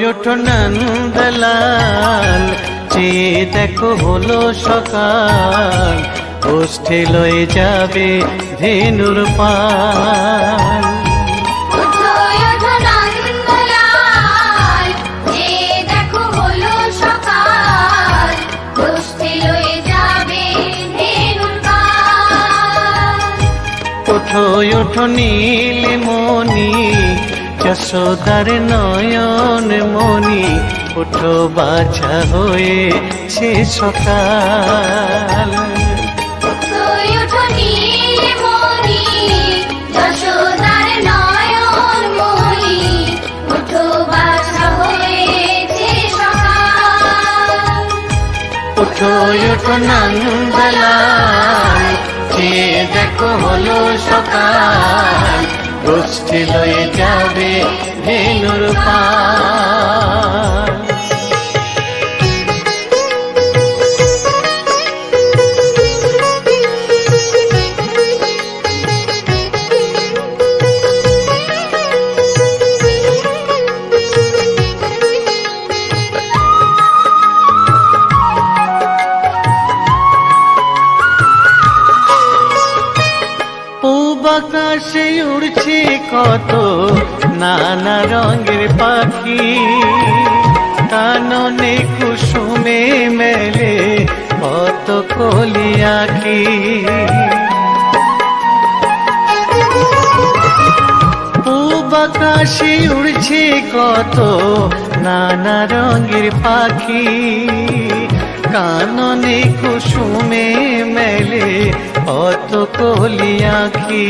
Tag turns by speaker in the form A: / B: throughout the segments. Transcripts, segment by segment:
A: ওঠো নন্দলাল, চেয়ে দেখো হলো সকাল, গোষ্ঠী লয়ে যাবে ধেনুর পাল। ওঠো ওঠো নীলমণি, যশোদার নয়ন মণি, ওঠো বাছা হয়েছে সকাল। ওঠো ওঠো নন্দলাল, চেয়ে দেখো হলো সকাল, গোষ্ঠী লয়ে যাবে ধেনুর পাল। আকাশে উড়ছে কত নানা রঙের পাখি, কাননে কুসুমে মেলে কত কলি আঁখি। পূব আকাশে উড়ছে কত নানা রঙের পাখি, কাননে কুসুমে মেলে কত কলি আঁখি।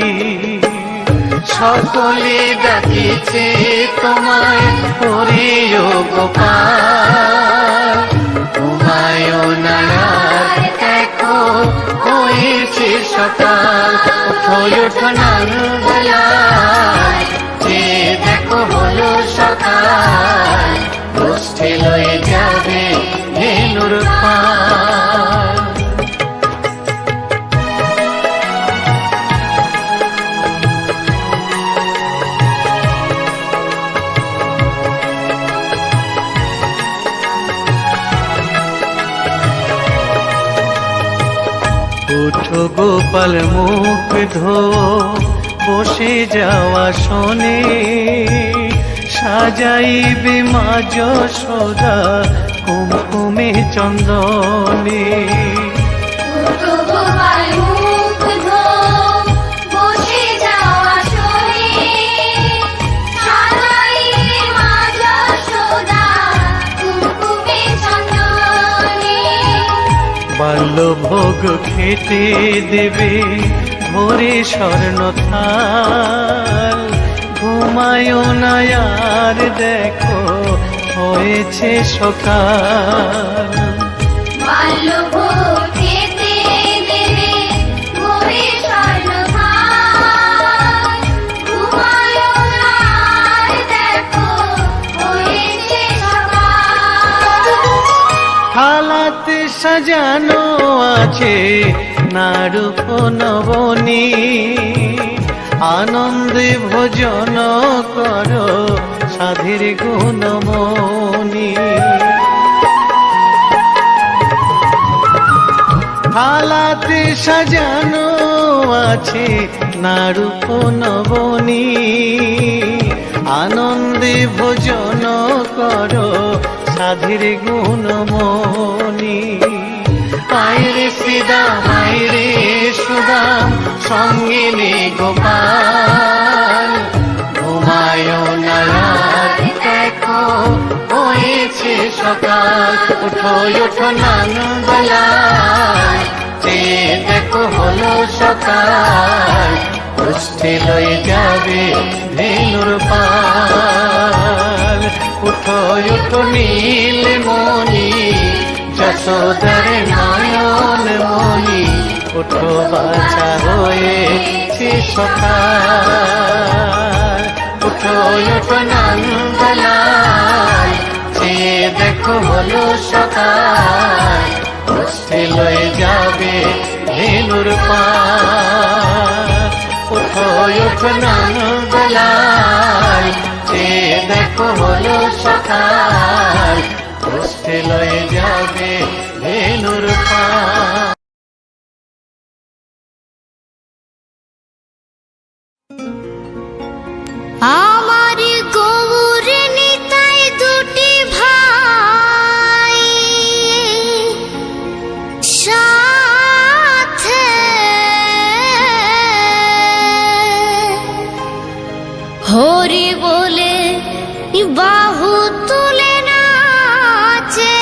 A: সকলে ডাকিছে তোমায় হরিও গোপাল, ঘুমায়ো না আর দেখো হয়েছে সকাল। ওঠো ওঠো নন্দলাল, চেয়ে দেখো হলো সকাল, গোষ্ঠী লয়ে যাবে ধেনুর পাল। ওঠো গোপাল মুখ ধো, বসে যাওয়া শোনে, সাজাইবে মা যশোদা কুমকুমে চন্দনে। বাল্যভোগ খেতে দেবে ভোরে স্বর্ণ থাল, ঘুমায়ো না আর দেখো হয়েছে সকাল।
B: বাল্যভোগ খেতে দেবে ভোরে স্বর্ণ থাল, ঘুমায়ো না আর দেখো হয়েছে সকাল।
A: থালাতে সাজানো আছে নারূপ নবনী, আনন্দে ভোজন করো সাধীর গুণমণি। থালাতে সাজানো আছে নারূপ নবনী, আনন্দে ভোজন করো সাধীর গুণমণি। আয়রে শ্রীদাম আয়রে সুদাম, সঙ্গিনী গোপাল, ঘুমায়ো না আর দেখো হয়েছে সকাল। ওঠো ওঠো নন্দলাল, চেয়ে দেখো হলো সকাল, গোষ্ঠী লয়ে যাবে ধেনুর পাল। ওঠো ওঠো নীলমণি, যশোদার নয়ন মণি, ওঠো বাছা হয়েছে সকাল। ওঠো ওঠো নন্দলাল, চেয়ে দেখো হলো সকাল, গোষ্ঠী লয়ে যাবে ধেনুর পাল। ওঠো ওঠো নন্দলাল, চেয়ে দেখো হলো সকাল, কষ্টে লয়ে যাবে ধেনুর পাল।
B: আমার গৌর নিতাই দুটি ভাই সাথে হরি বলে বাহু তুলে নাচে।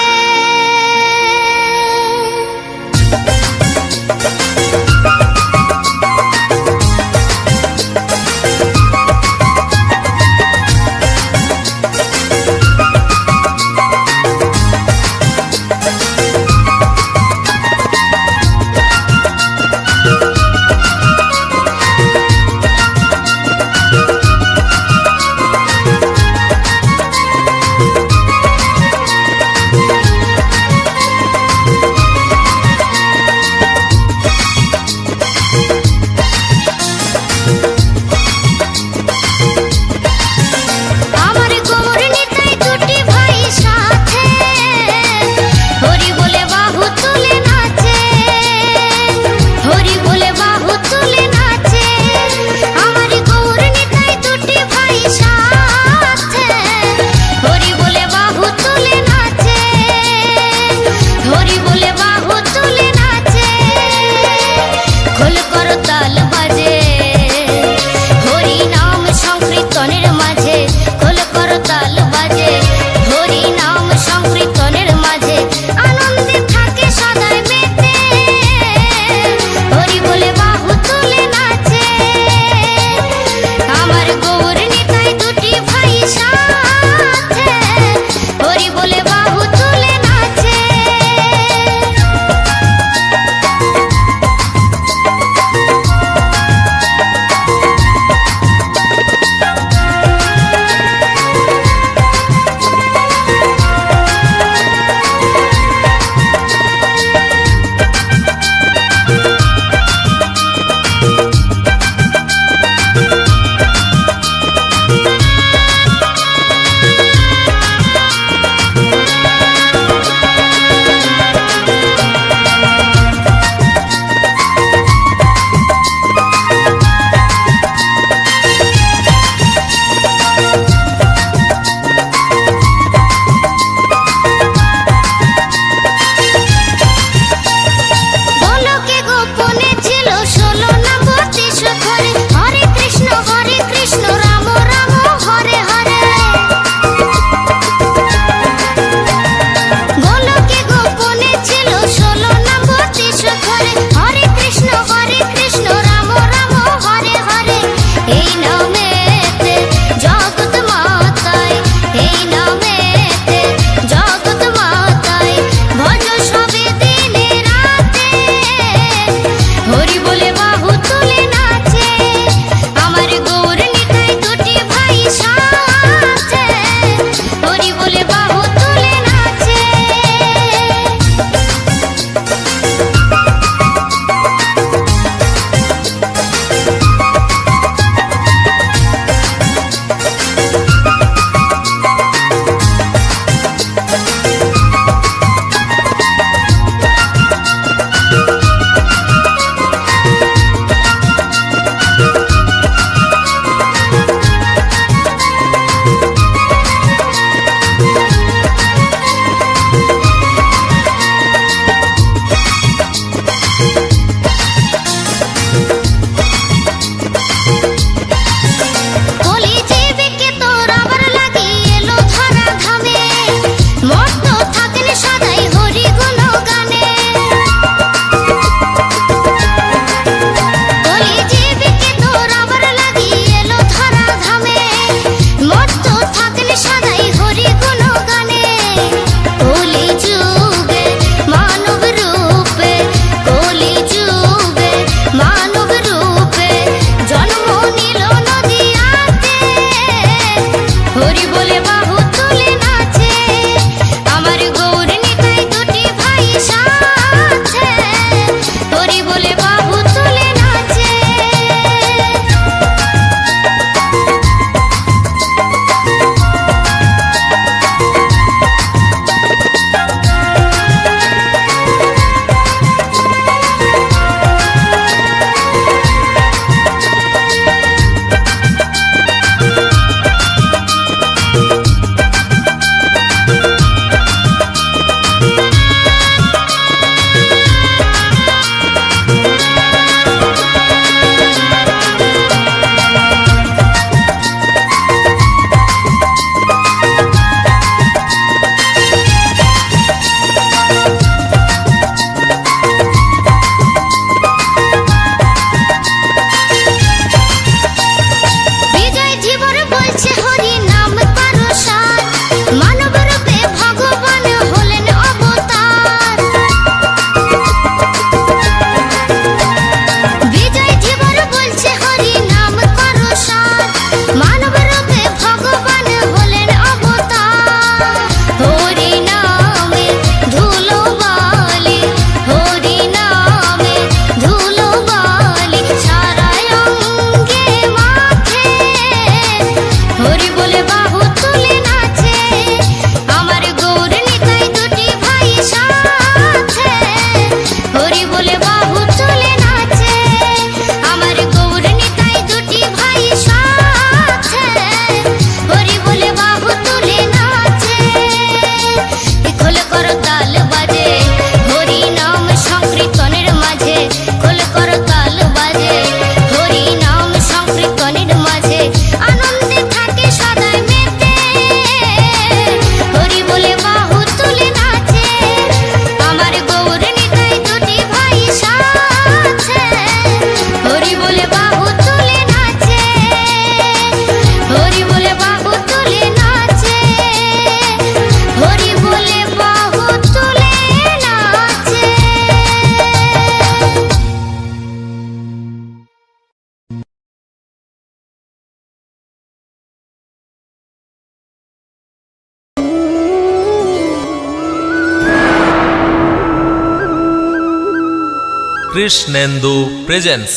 C: কৃষ্ণেন্দু প্রেজেন্স।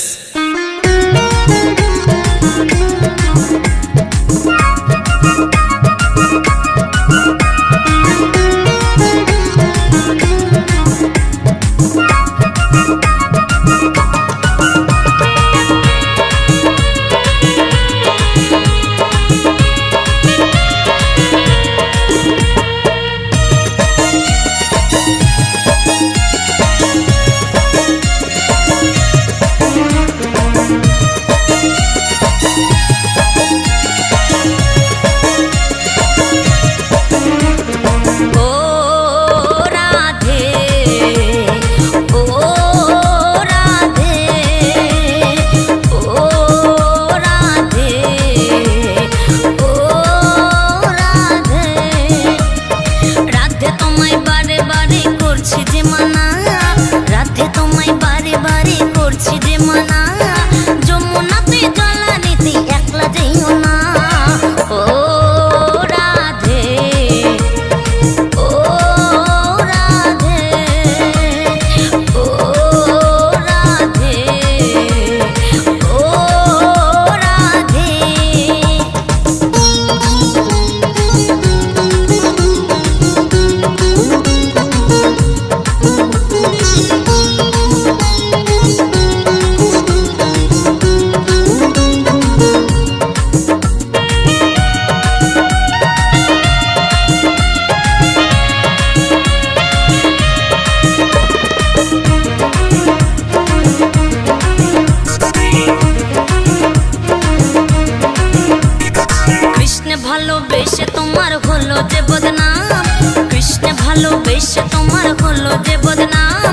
B: ভালোবেসে তোমার হলো যে বদনাম, কৃষ্ণ ভালোবেসে তোমার হলো যে বদনাম,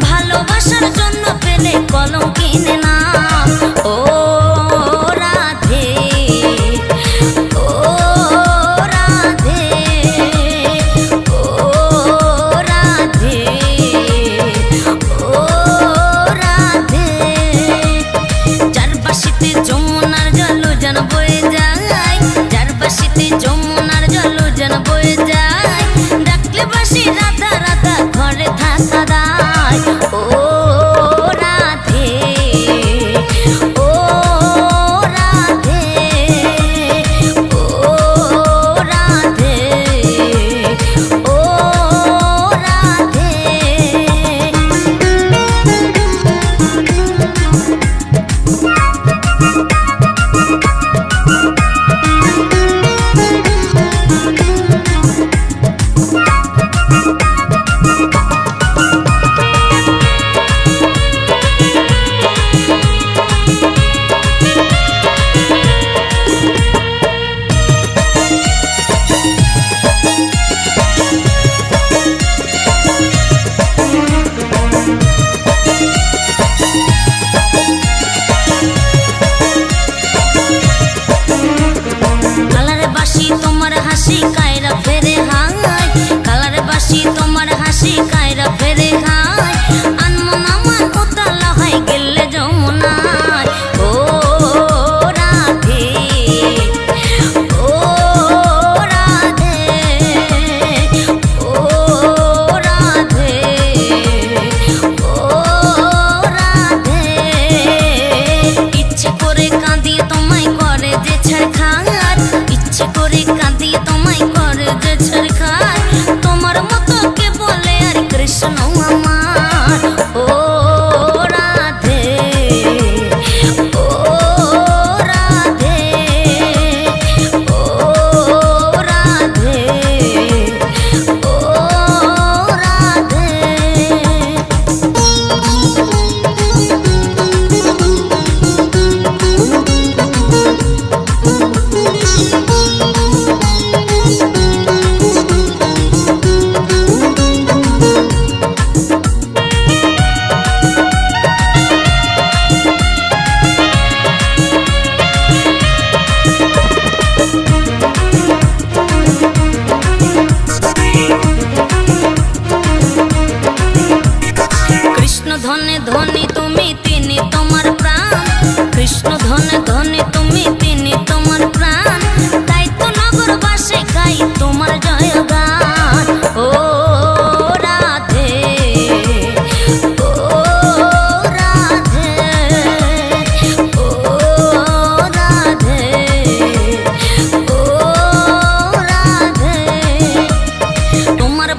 B: ভালোবাসার জন্য পেলে কলঙ্কিনী নাম। ও রাধে, ও রাধে, ও রাধে, ও রাধে। যার বাসিতে যমুনার জল যেন বয়ে যায়, যার বাসিতে যমুনার জল যেন বয়ে যায়, ডাকলে বাসি রাধা রাধা ঘরে থাকা দায়। ও রাধে, ও রাধে, ও রাধে, ও রাধে।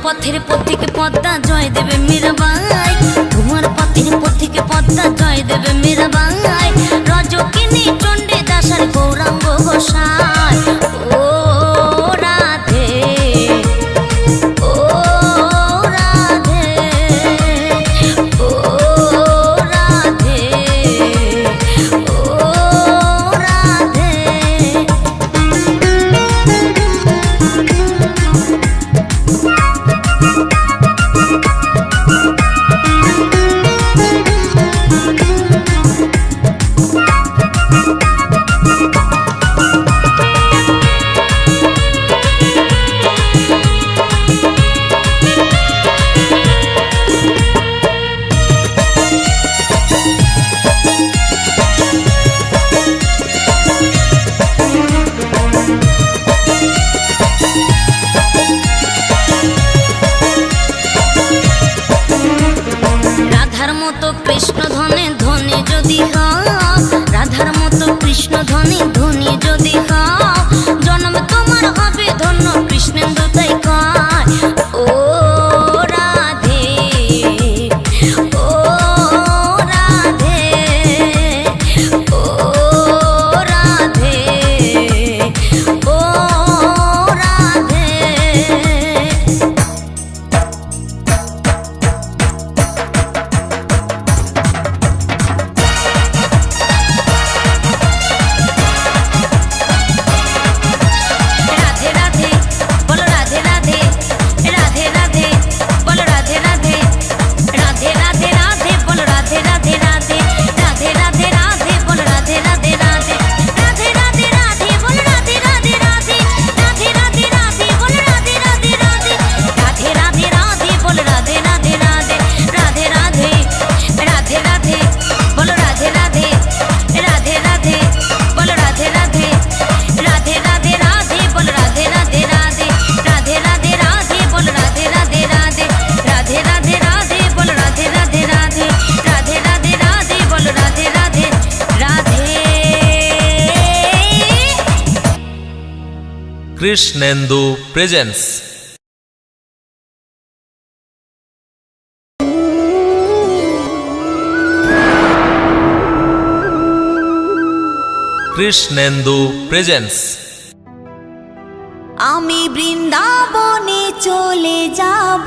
B: পথের পথিকে পদ্মা জয় দেবে মীরাবাই, তোমার পথের পথিকে পদ্মা জয় দেবে মীরাবাই, রজকিনী চণ্ডী দাসের গৌরাঙ্গ গোসাই। ও রাধে, ও রাধে, ও রাধে, ও রাধে। রাধার মতো কৃষ্ণ ধনে ধনী যদি হও, রাধার মতো কৃষ্ণ ধনী ধনী যদি হও, জন্ম তোমার হবে ধন্য কৃষ্ণেন্দু তাই কয়। ও রাধে, ও রাধে, ও রাধে, ও রাধে। রাধে রাধে বলো রাধে রাধে, রাধে রাধে বলো রাধে রাধে, রাধে রাধে রাধে বলো রাধে রাধে রাধে, রাধে রাধে রাধে বলো রাধে রাধে রাধে, রাধে রাধে রাধে বলো রাধে রাধে রাধে, রাধে রাধে রাধে বলো রাধে রাধে রাধে, রাধে রাধে রাধে বলো রাধে রাধে রাধে, রাধে রাধে, রাধে রাধে বলো রাধে রাধে, রাধে রাধে বলো রাধে রাধে, রাধে রাধে রাধে বলো রাধে রাধে রাধে, রাধে রাধে রাধে বলো রাধে রাধে রাধে, রাধে রাধে রাধে বলো রাধে রাধে রাধে, রাধে রাধে রাধে বলো রাধে রাধে রাধে।
C: কৃষ্ণেন্দু প্রেজেন্স। কৃষ্ণেন্দু প্রেজেন্স।
D: আমি বৃন্দাবনে চলে যাব,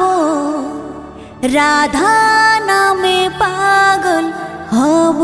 D: রাধা নামে পাগল হব।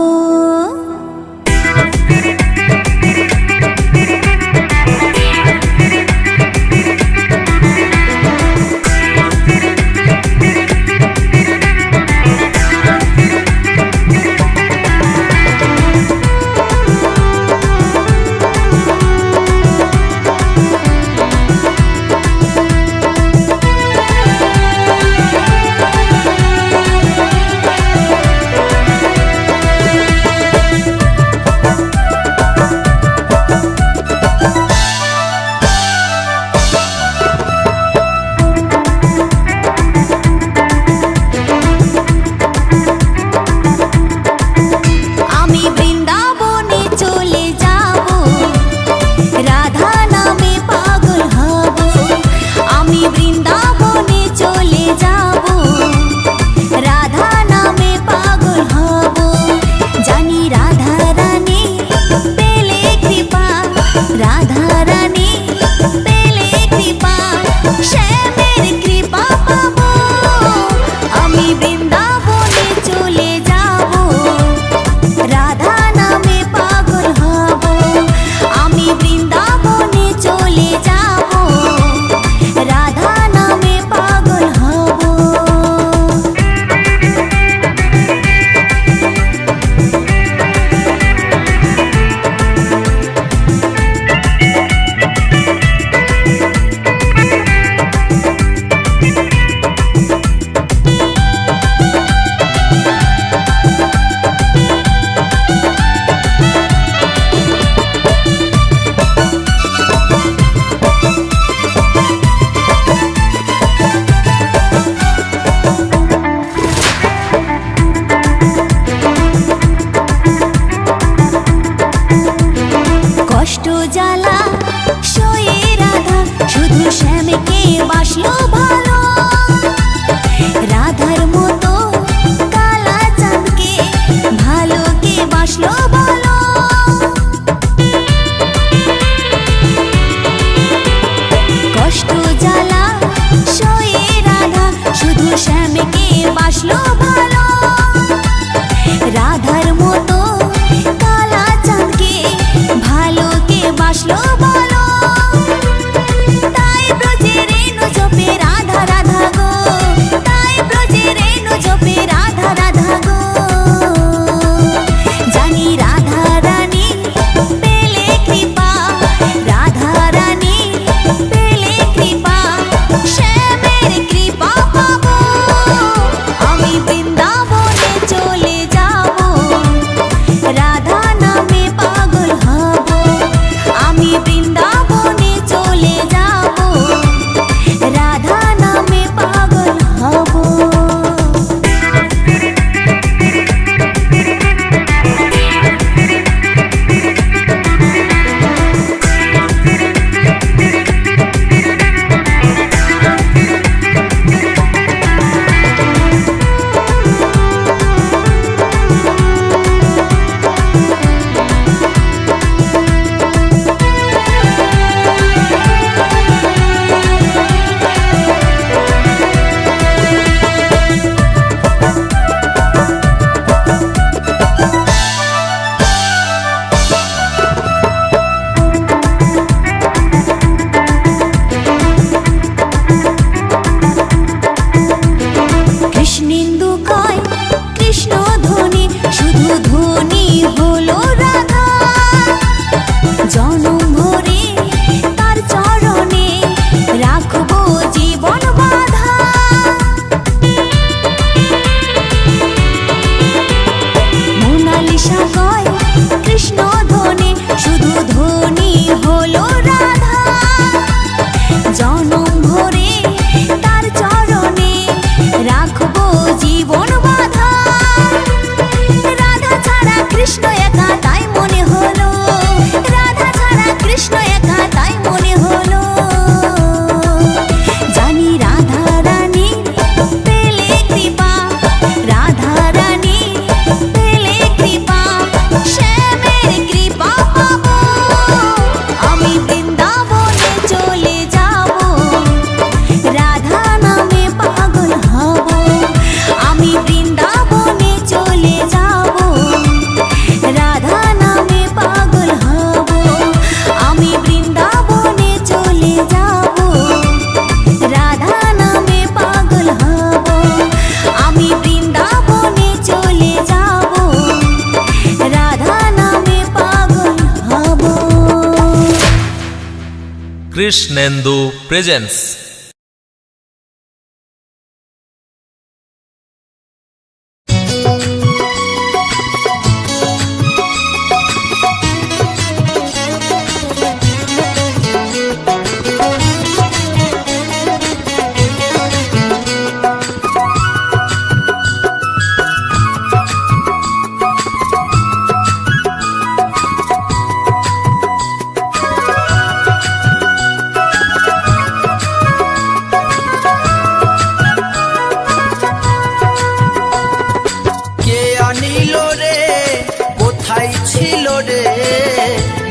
C: কৃষ্ণেন্দু প্রেজেন্স।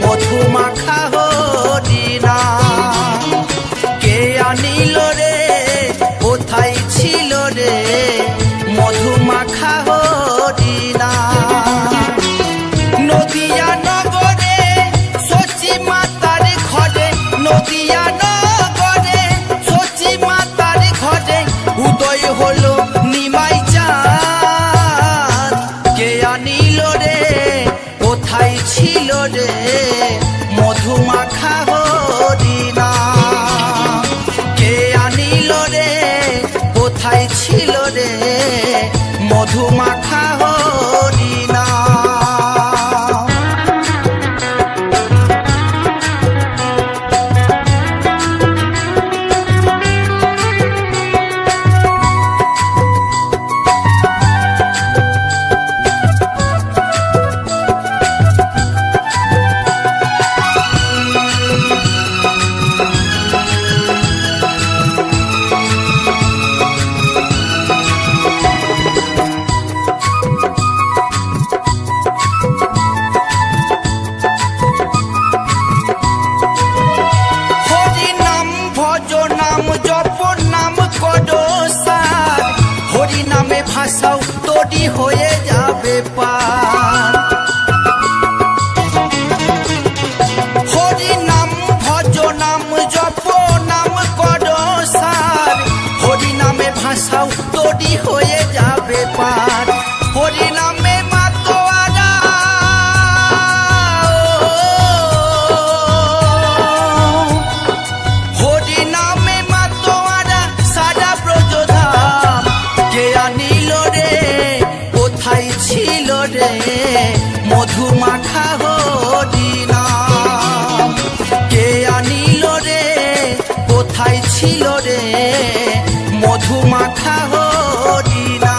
E: মধুমাখা হরিণা কে আনিল রে, কোথায় ছিল রে মধুমাখা হরিণা। নদিয়া নগরে সচি মাতার ঘরে, নদিয়া নগরে সচি মাতার ঘরে উদয় হলো নিমাই চাঁদ। কে আনিল রে, কোথায় ছিল রে মধুমাখা হরিণা। কে আনিল রে, কোথায় ছিল রে মধুমাখা হরিণা। ভাষাও তৈরি হয়ে যাবে পার। হরি নাম ভজ নাম জপ নাম কর সার, হরি নামে ভাষাও তৈরি হয়ে যাবে পার। হরি নামে মাতোয়ারা হরি নামে মাতোয়ারা সারা ব্রজধাম। কে আনিল রে, কোথায় ছিল রে মধুমাখা হরিণা। কে আনিল রে, কোথায় ছিল রে মধুমাখা হরিণা।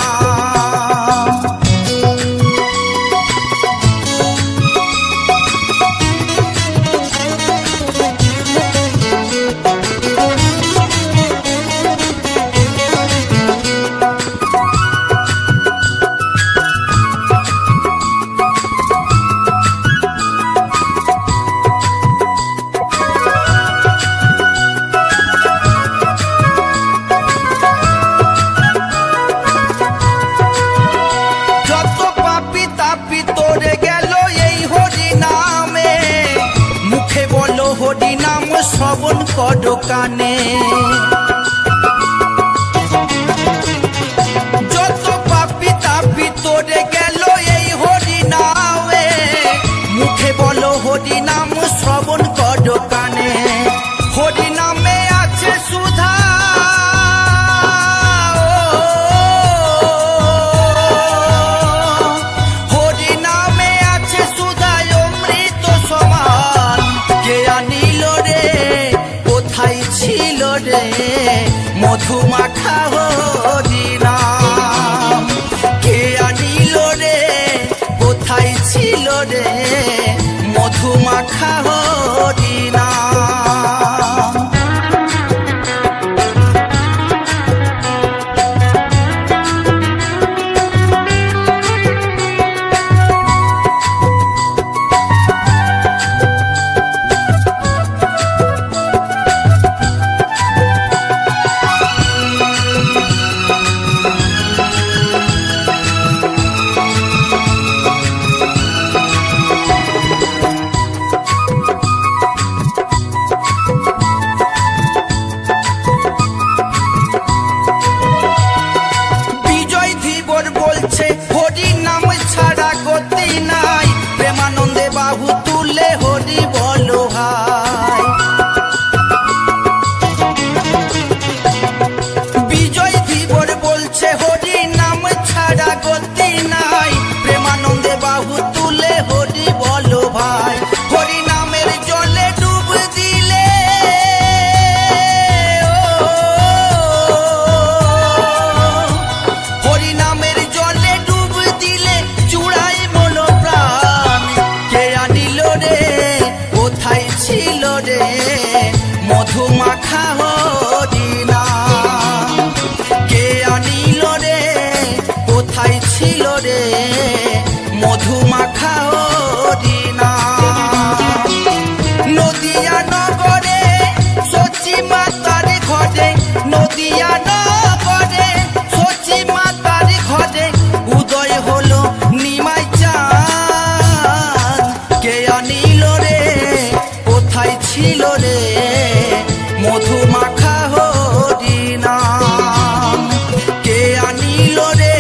E: হরি নাম শ্রবণ কর কানে, যত পাপি তাপি তোরে গেল এই হরি নামে। মুখে বলো হরি নাম শ্রবণ কর কানে, হরি নামে আছে সুধা। হরি নামে আছে সুধা অমৃত সমান। কে আনিল রে, কোথায় ছিল রে মধুমাখা হরিণা। কে আনিল রে, কোথায় ছিল রে মধুমাখা হরিণা। নগরে সচি মাতার ঘরে উদয় হলো নিমাই চাঁদ। কে আনিল রে কোথায় ছিল রে মধু মাখা হরিনাম। কে আনিল রে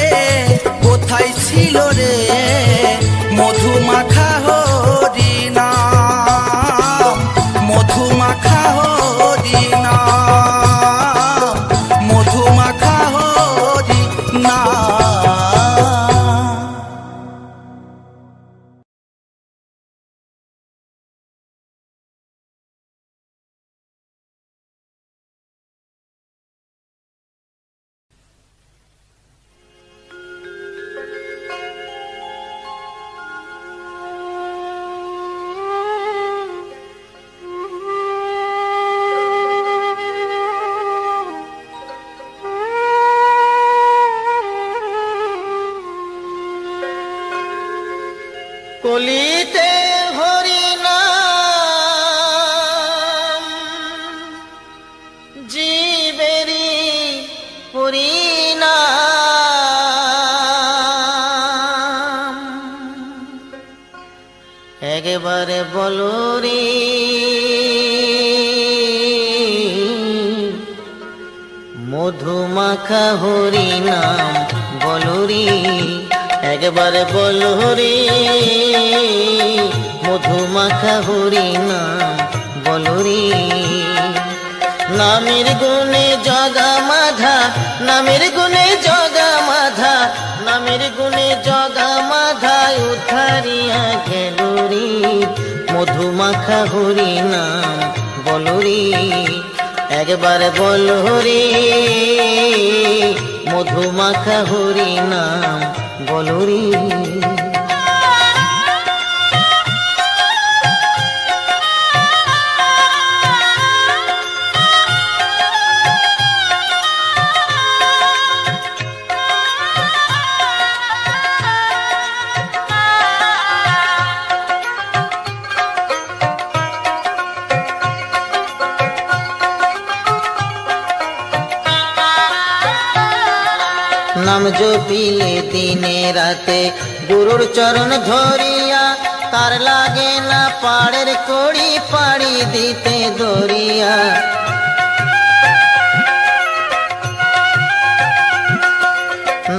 E: কোথায় ছিল রে মধু মাখা হরিনাম। মধু মাখা হরিনাম। মধু মাখা হরিনাম।
F: কলিতে হরিনাম জীবেরি হরিনাম। একবারে বলো রে মধুমাখা হরিনাম বলো রে। একবারে বলো রে মধুমাখা হরিনাম বলো রে। নামের গুণে জগা মাধা নামের গুণে জগা মাধা নামের গুণে জগা মাধা উদ্ধারিয়া গেল রে মধুমাখা হরিনাম বলো রে। একবার বলো রে মধুমাখা হরিনাম বলো রে। নাম জপিলে দিনে রাতে গুরুর চরণ ধরিয়া তার লাগে না পাড়ের কড়ি পাড়ি দিতে দরিয়া।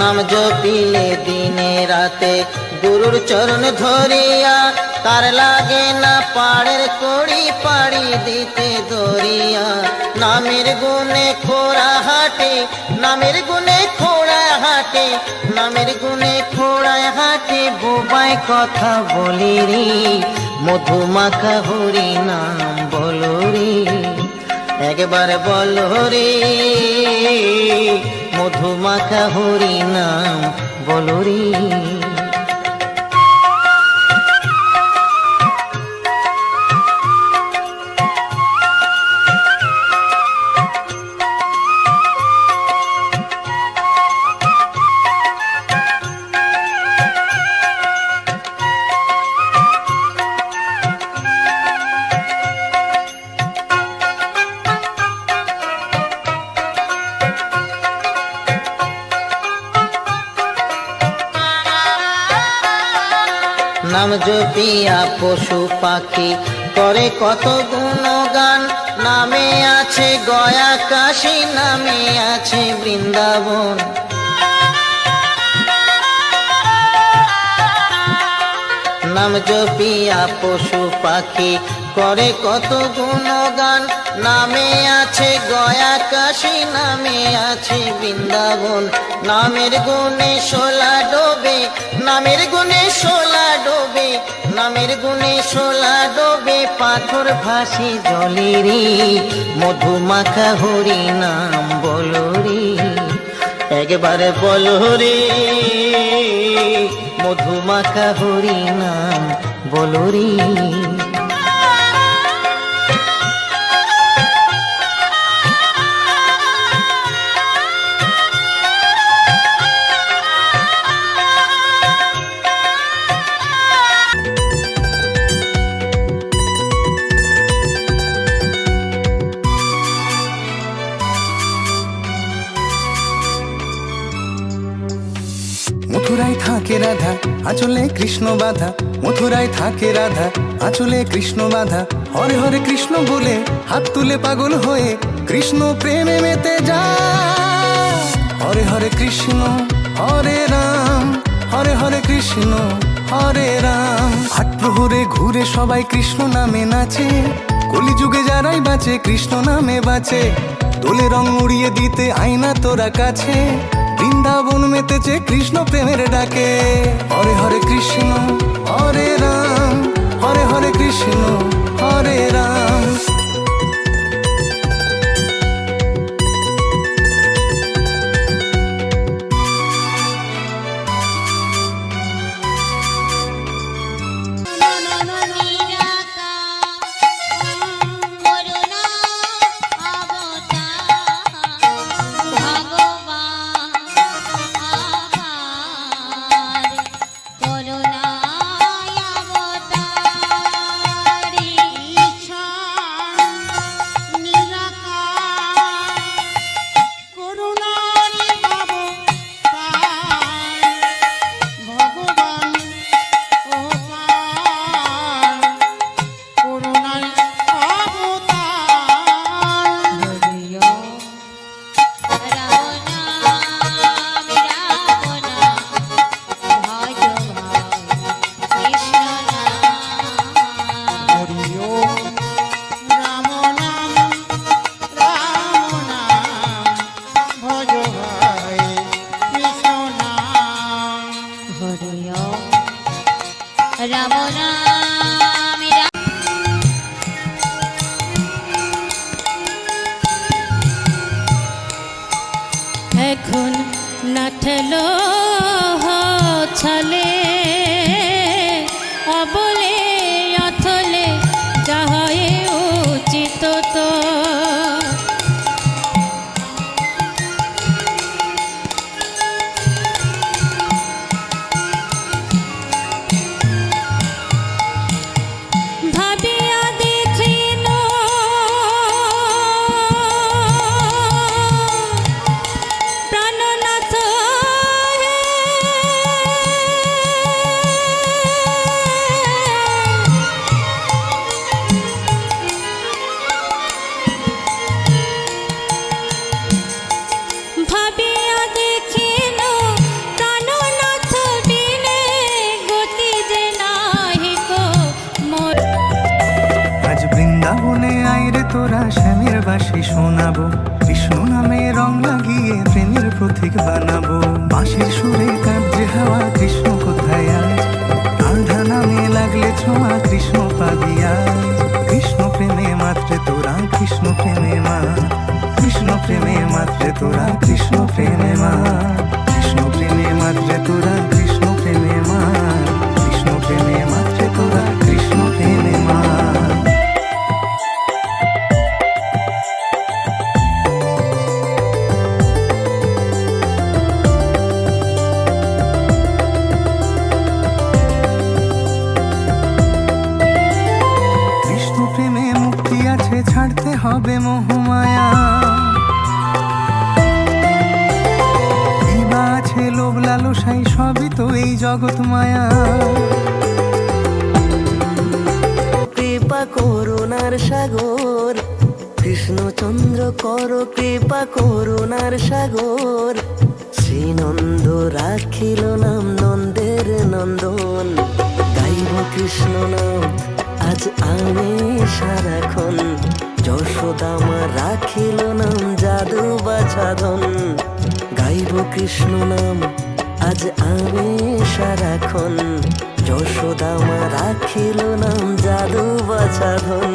F: নাম জপিলে দিনে রাতে গুরুর চরণ ধরিয়া তার লাগে না পাড়ের কড়ি পাড়ি দিতে দরিয়া। নামের গুণে খোড়া হাটে নামের গুণে খোড়া হাটে নামের গুণে খোড়া হাটে বোবায় কথা বলি রে মধুমাখা হরিনাম বলো রে। একবার বলো রে মধুমাখা হরিনাম বলো রে। নাম জপিয়া পশু পাখি করে কত গুণগান। নামে আছে গয়া কাশী নামে আছে বৃন্দাবন। নাম জপিয়া পশু পাখি করে কত গুণগান। নামে আছে গয়া কাশী নামে আছে বৃন্দাবন। নামের গুণে শোলা ডোবে নামের গুণে শোলা ডোবে নামের গুণে শোলা ডোবে পাথর ভাসি জলে রে মধুমাখা হরিনাম বলো রে। একবার বলো রে মধুমাখা হরিনাম বলো রে।
G: থাকে রাধা, আঁচলে কৃষ্ণ বাধা। মথুরায় থাকে রাধা, আঁচলে কৃষ্ণ বাধা। হরে হরে কৃষ্ণ বলে হাত তুলে পাগল হয়ে কৃষ্ণ প্রেমে মেতে যায়। হরে হরে কৃষ্ণ হরে রাম, হরে হরে কৃষ্ণ হরে রাম। আট প্রহরে ঘুরে সবাই কৃষ্ণ নামে নাচে, কলিযুগে যারাই বাঁচে কৃষ্ণ নামে বাঁচে। দোলে রং উড়িয়ে দিতে আয়না তোরা কাছে, বৃন্দাবন মেতেছে কৃষ্ণ প্রেমের ডাকে। হরে হরে কৃষ্ণ হরে রাম, হরে হরে কৃষ্ণ হরে রাম।
B: এখন নাঠলো ছলে অবলে অথলে যাহয়ে উচিত তো। ভাবিয়া দেখিল প্রাণনাথ ভাবিয়া দেখিল প্রাণনাথ বিনে গতি যে নাহি কো মোর।
G: আজ বৃন্দাবনে আইরে তোরা শ্যামের বাঁশি শোনাবো, কৃষ্ণ নামে রং লাগিয়ে প্রেমের প্রতীক বানাবো। বাঁশির সুরে কাঁপছে হাওয়া কৃষ্ণ কোথায় আজ, আন্ধা নামে লাগলে ছোঁয়া কৃষ্ণ পাবি আজ। কৃষ্ণ প্রেমে মাত্রে তোরা কৃষ্ণ প্রেমে মা, কৃষ্ণ প্রেমে মাত্রে তোরা কৃষ্ণ প্রেমে মা। কৃষ্ণ প্রেমে মাত্রে তোরা কৃষ্ণ প্রেমে মা, কৃষ্ণ প্রেমে মাত্রে তোরা কৃষ্ণ প্রেমে মা। কৃষ্ণ প্রেমে মুক্তি আছে, ছাড়তে হবে মোহমায়া। ইবা আছে লোভ লালসাই, সবই তো এই জগৎ মায়া।
F: কৃপা করুণার সাগর কৃষ্ণচন্দ্র কর, কৃপা করুণার সাগর। শ্রীনন্দ রাখিল নাম নন্দের নন্দন, গাইব কৃষ্ণ নাম আজ আমি সারাক্ষণ। যশোদামা রাখিল নাম জাদু বাছাধন, গাইব কৃষ্ণ নাম আজ আমি সারাক্ষণ। যশোদামা রাখিল নাম জাদু বাছাধন।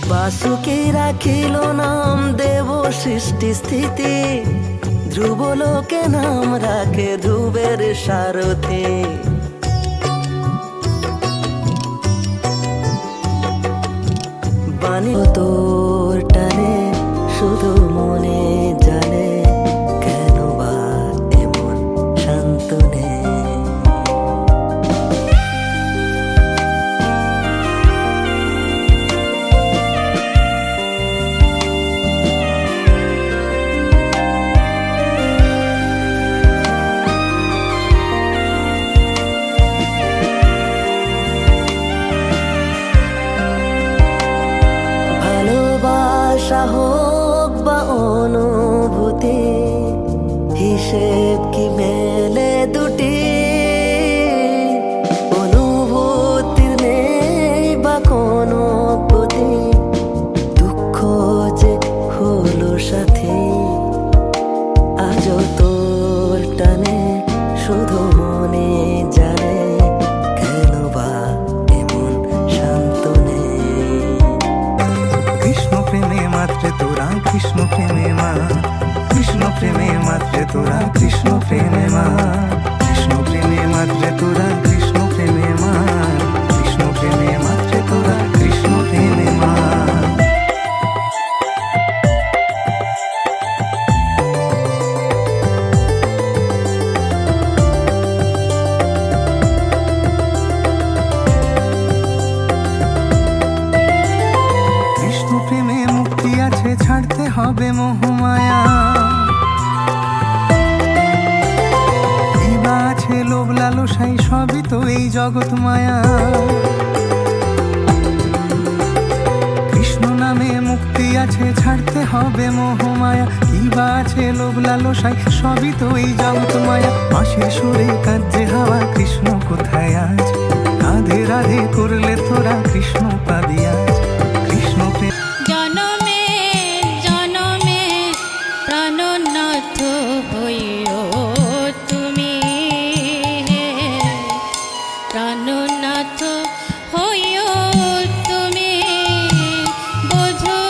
F: বাসুকি রাখিল নাম দেব সৃষ্টি স্থিতি, ধ্রুবলোকে নাম রাখে ধ্রুবের সারথি। বাণী তোর টানে শুধু মনে জানে, কেন বা এমন শান্ত নেই। হিসেব কি মেলে দুটি, অনুভূতির নেই বা কোনো গতি, দুঃখ যে হলো সাথী আজও তোর টানে শুধু মনে জানে কেন বা এমন শান্ত নেই।
G: কৃষ্ণ প্রেমে মাত্রে তোরা কৃষ্ণ প্রেমে মা, কৃষ্ণ প্রেমে মাত্রে তোরা কৃষ্ণ প্রেমে মা, কৃষ্ণ প্রেমে মাত্রে তোরা কৃষ্ণ প্রেমে মা, কৃষ্ণ প্রেমে মাত্রে তোরা কৃষ্ণ প্রেমে মা। কৃষ্ণ প্রেমে মুক্তি আছে, ছাড়তে হবে মোহমায়া, কিবা আছে লোভ লালসাই, সবই তো এই জগৎ মায়া। কৃষ্ণ নামে মুক্তি আছে, ছাড়তে হবে মোহমায়া, কিবা আছে লোভ লালসাই, সবই তো এই জগৎ মায়া। বাঁশির সুরে কাঁদছে হাওয়া, কৃষ্ণ কোথায় আজ, রাধে রাধে করলে তোরা কৃষ্ণ পাবি আজ। কৃষ্ণ প্রেম
B: জনমে জনমে প্রাণনাথ হইও তুমি, প্রাণনাথ হইও তুমি, বোঝো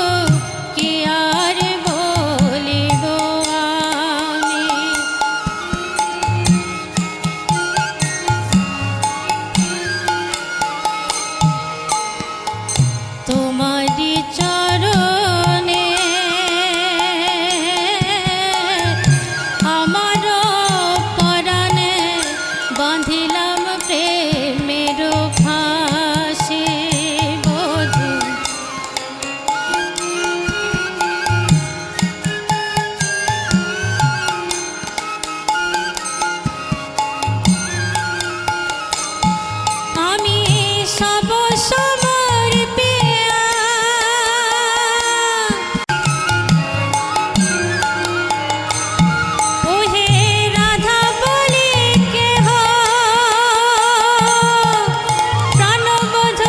B: কি আর বলিব আমি। তোমারি চরণে আমার পরাণে বাঁধিলাম প্রেমের ফাঁসি, বধূ আমি সব সমর্পিয়া ওহে রাধা বলি কেহ প্রাণবোধ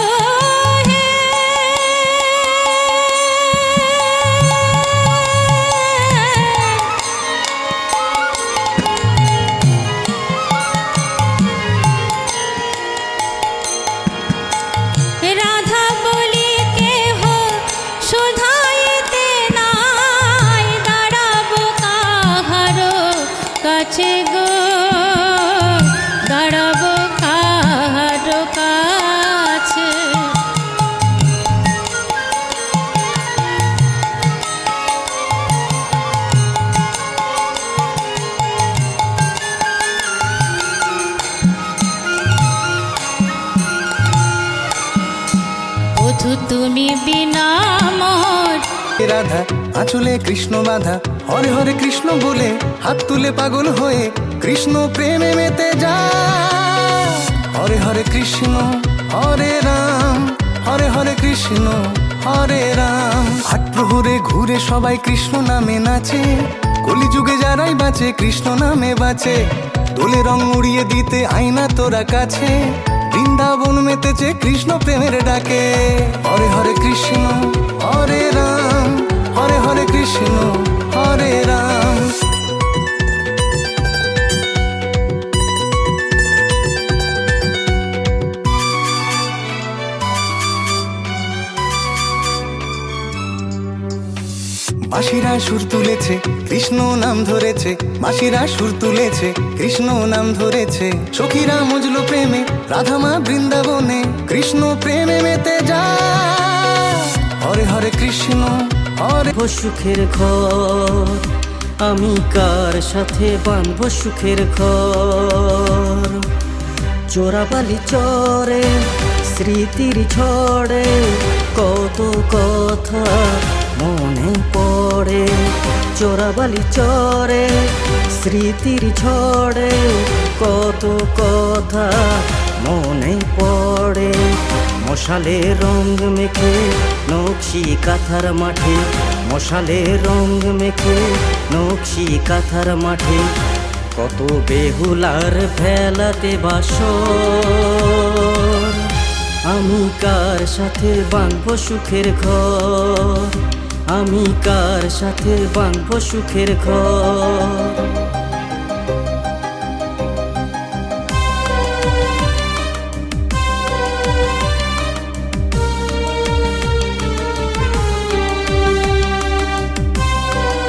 B: হে, রাধা বলি কেহ শুধাইতে নাই, দাঁড়াবো কাহার কাছে গো, দাঁড়াবো কাহার কাছে। বধূ তুমি বিনা মোর,
G: রাধা আঁচলে কৃষ্ণ বাধা, হরে হরে কৃষ্ণ বলে হাত তুলে পাগল হয়ে কৃষ্ণ প্রেমে মেতে যা। হরে হরে কৃষ্ণ হরে রাম, হরে হরে কৃষ্ণ হরে রাম। আট প্রহরে ঘুরে সবাই কৃষ্ণ নামে নাচে, কলিযুগে যারাই বাঁচে কৃষ্ণ নামে বাঁচে। দোলে রং উড়িয়ে দিতে আয়না তোরা কাছে, বৃন্দাবন মেতেছে কৃষ্ণ প্রেমের ডাকে। হরে হরে কৃষ্ণ হরে রাম, হরে হরে কৃষ্ণ হরে রাম। বাঁশিরা সুর তুলেছে কৃষ্ণ নাম ধরেছে, বাঁশিরা সুর তুলেছে কৃষ্ণ নাম ধরেছে। সখীরা মজলো প্রেমে রাধা মা বৃন্দাবনে, কৃষ্ণ প্রেমে মেতে যা। হরে হরে কৃষ্ণ হরে।
F: সুখের ঘর আমি কার সাথে বাঁধবো সুখের ঘর, চোরাবালি চরে স্মৃতির ঝড়ে কত কথা মনে পড়ে। চোরাবালি চরে স্মৃতির ঝড়ে কত কথা মনে পড়ে। মশালে রং মেখে নকশি কাঁথার মাঠে, মশালে রং মেখে নকশি কাঁথার মাঠে কত বেহুলার ভেলাতে বাসর, আমি কার সাথে বাঁধবো সুখের ঘর, আমি কার সাথে বাঁধবো সুখের ঘর।